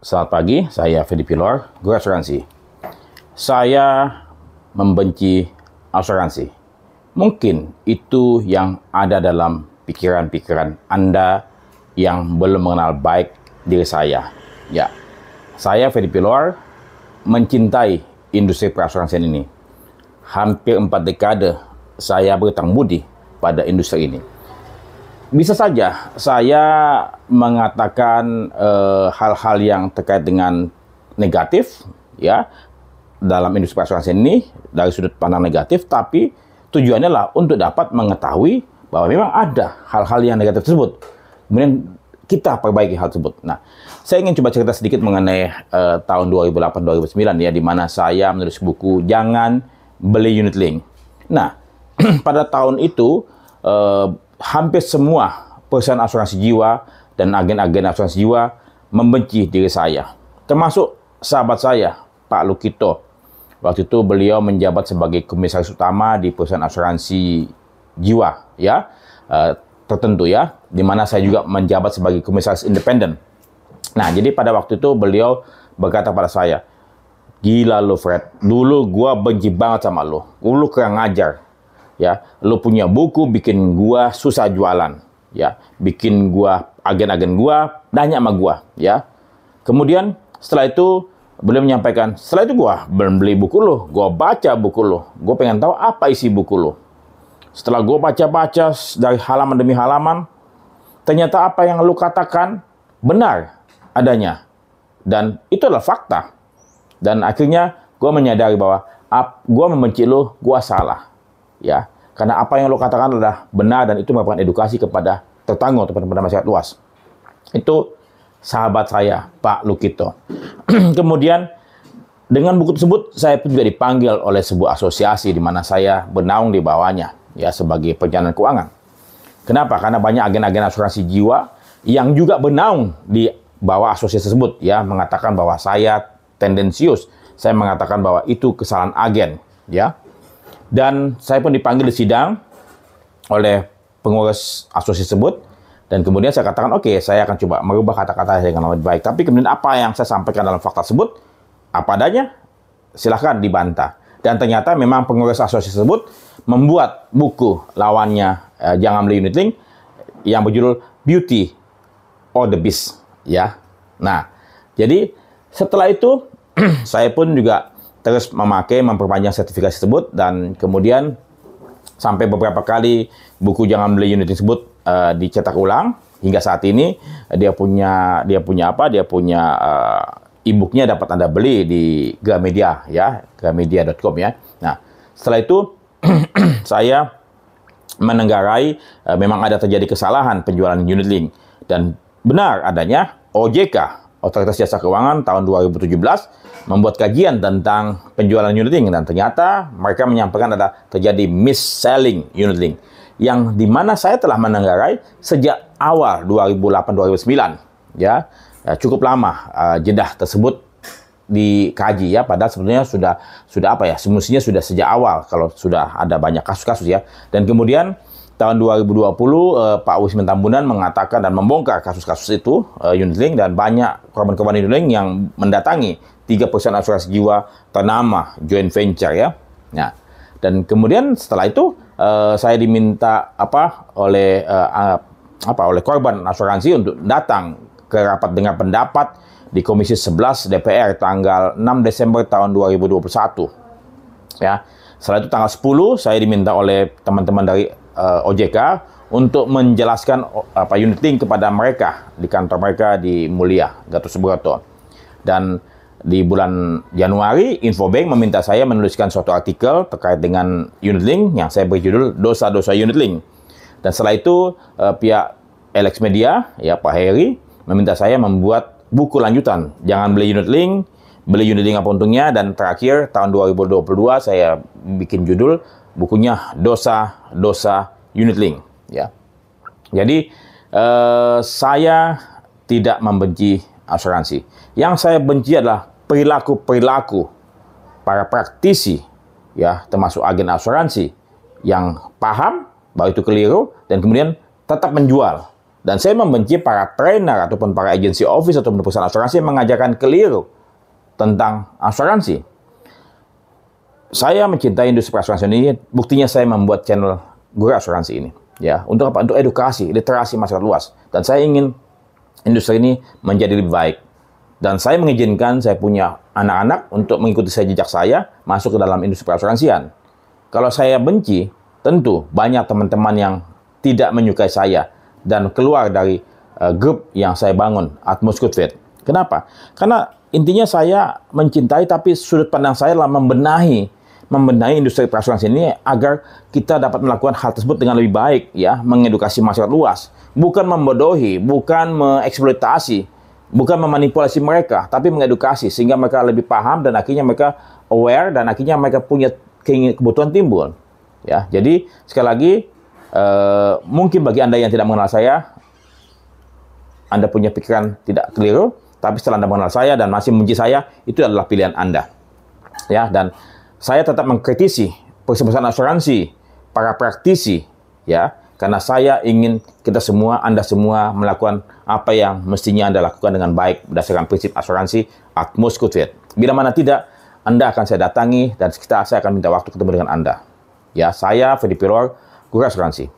Selamat pagi, saya Fedi Pilor, Guru Asuransi. Saya membenci asuransi. Mungkin itu yang ada dalam pikiran-pikiran Anda yang belum mengenal baik diri saya. Ya, saya Fedi Pilor mencintai industri perasuransian ini. Hampir 4 dekade saya berhutang budi pada industri ini. Bisa saja saya mengatakan hal-hal yang terkait dengan negatif ya dalam industri perasuransian ini dari sudut pandang negatif, tapi tujuannya lah untuk dapat mengetahui bahwa memang ada hal-hal yang negatif tersebut. Kemudian kita perbaiki hal tersebut. Nah, saya ingin coba cerita sedikit mengenai tahun 2008-2009 ya, di mana saya menulis buku Jangan Beli Unit Link. Nah, pada tahun itu hampir semua perusahaan asuransi jiwa dan agen-agen asuransi jiwa membenci diri saya. Termasuk sahabat saya, Pak Lukito. Waktu itu beliau menjabat sebagai komisaris utama di perusahaan asuransi jiwa, ya, tertentu ya, di mana saya juga menjabat sebagai komisaris independen. Nah, jadi pada waktu itu beliau berkata pada saya, "Gila lo Fred, dulu gua benci banget sama lo, lu kurang ngajar. Ya, lo punya buku bikin gua susah jualan, ya, bikin gua agen-agen gua nanya sama gua, ya." Kemudian setelah itu beliau menyampaikan, setelah itu gua belum beli buku lo, gua baca buku lo, gua pengen tahu apa isi buku lo. Setelah gua baca-baca dari halaman demi halaman, ternyata apa yang lo katakan benar adanya, dan itu adalah fakta. Dan akhirnya gua menyadari bahwa gua membenci lo, gua salah. Ya, karena apa yang lo katakan adalah benar dan itu merupakan edukasi kepada tetangga, kepada masyarakat luas. Itu sahabat saya, Pak Lukito. Kemudian dengan buku tersebut saya pun juga dipanggil oleh sebuah asosiasi di mana saya bernaung di bawahnya, ya, sebagai perencanaan keuangan. Kenapa? Karena banyak agen-agen asuransi jiwa yang juga bernaung di bawah asosiasi tersebut, ya, mengatakan bahwa saya tendensius. Saya mengatakan bahwa itu kesalahan agen, ya. Dan saya pun dipanggil di sidang oleh pengurus asosiasi tersebut. Dan kemudian saya katakan, oke, saya akan coba merubah kata-kata saya dengan lebih baik. Tapi kemudian apa yang saya sampaikan dalam fakta tersebut, apa adanya, silahkan dibantah. Dan ternyata memang pengurus asosiasi tersebut membuat buku lawannya Jangan Beli Unit Link yang berjudul Beauty or the Beast, ya. Nah, jadi setelah itu saya pun juga terus memperpanjang sertifikasi tersebut, dan kemudian sampai beberapa kali buku Jangan Beli Unit tersebut dicetak ulang hingga saat ini. Dia punya e-booknya dapat Anda beli di Gramedia, ya, gramedia.com, ya. Nah, setelah itu saya menenggarai memang ada terjadi kesalahan penjualan unit link, dan benar adanya OJK, Otoritas Jasa Keuangan, tahun 2017 membuat kajian tentang penjualan unit link, dan ternyata mereka menyampaikan ada terjadi mis-selling unit link, yang dimana saya telah menenggarai sejak awal 2008-2009, ya. Cukup lama jedah tersebut dikaji, ya, padahal sebenarnya sudah apa ya, semestinya sudah sejak awal kalau sudah ada banyak kasus-kasus, ya. Dan kemudian tahun 2020 Pak Wismin Tambunan mengatakan dan membongkar kasus-kasus itu unit link, dan banyak korban-korban unit link yang mendatangi 3 perusahaan asuransi jiwa ternama joint venture, ya. Nah, dan kemudian setelah itu saya diminta oleh korban asuransi untuk datang ke rapat dengar pendapat di Komisi 11 DPR tanggal 6 Desember tahun 2021. Ya. Setelah itu tanggal 10 saya diminta oleh teman-teman dari OJK untuk menjelaskan unit link kepada mereka di kantor mereka di Mulia, Gatot Subroto. Dan di bulan Januari, Infobank meminta saya menuliskan suatu artikel terkait dengan unit link yang saya beri judul Dosa-dosa Unit Link. Dan setelah itu pihak LX Media, ya, Pak Heri, meminta saya membuat buku lanjutan Jangan Beli Unit Link, Beli Unit Link Apa Untungnya, dan terakhir tahun 2022 saya bikin judul bukunya Dosa-dosa Unit Link, ya. Jadi saya tidak membenci asuransi. Yang saya benci adalah perilaku-perilaku para praktisi, ya, termasuk agen asuransi yang paham bahwa itu keliru dan kemudian tetap menjual, Dan saya membenci para trainer ataupun para agency office ataupun perusahaan asuransi yang mengajarkan keliru tentang asuransi. Saya mencintai industri asuransi ini, buktinya saya membuat channel Guru Asuransi ini. Ya, untuk apa? Untuk edukasi, literasi masyarakat luas. Dan saya ingin industri ini menjadi lebih baik. Dan saya mengizinkan saya punya anak-anak untuk mengikuti jejak saya masuk ke dalam industri perasuransian. Kalau saya benci, tentu banyak teman-teman yang tidak menyukai saya dan keluar dari grup yang saya bangun, Atmos Good Faith. Kenapa? Karena intinya saya mencintai, tapi sudut pandang saya adalah membenahi industri perasuransi ini agar kita dapat melakukan hal tersebut dengan lebih baik, ya, mengedukasi masyarakat luas, bukan membodohi, bukan mengeksploitasi, bukan memanipulasi mereka, tapi mengedukasi sehingga mereka lebih paham dan akhirnya mereka aware dan akhirnya mereka punya kebutuhan timbul. Ya, jadi sekali lagi mungkin bagi Anda yang tidak mengenal saya, Anda punya pikiran tidak keliru, tapi setelah Anda mengenal saya dan masih membenci saya, itu adalah pilihan Anda. Ya, dan saya tetap mengkritisi perusahaan asuransi, para praktisi, ya, karena saya ingin kita semua, Anda semua melakukan apa yang mestinya Anda lakukan dengan baik berdasarkan prinsip asuransi Atmos Good Faith. Bila mana tidak, Anda akan saya datangi dan saya akan minta waktu ketemu dengan Anda. Ya, saya Fedi Pilor, Guru Asuransi.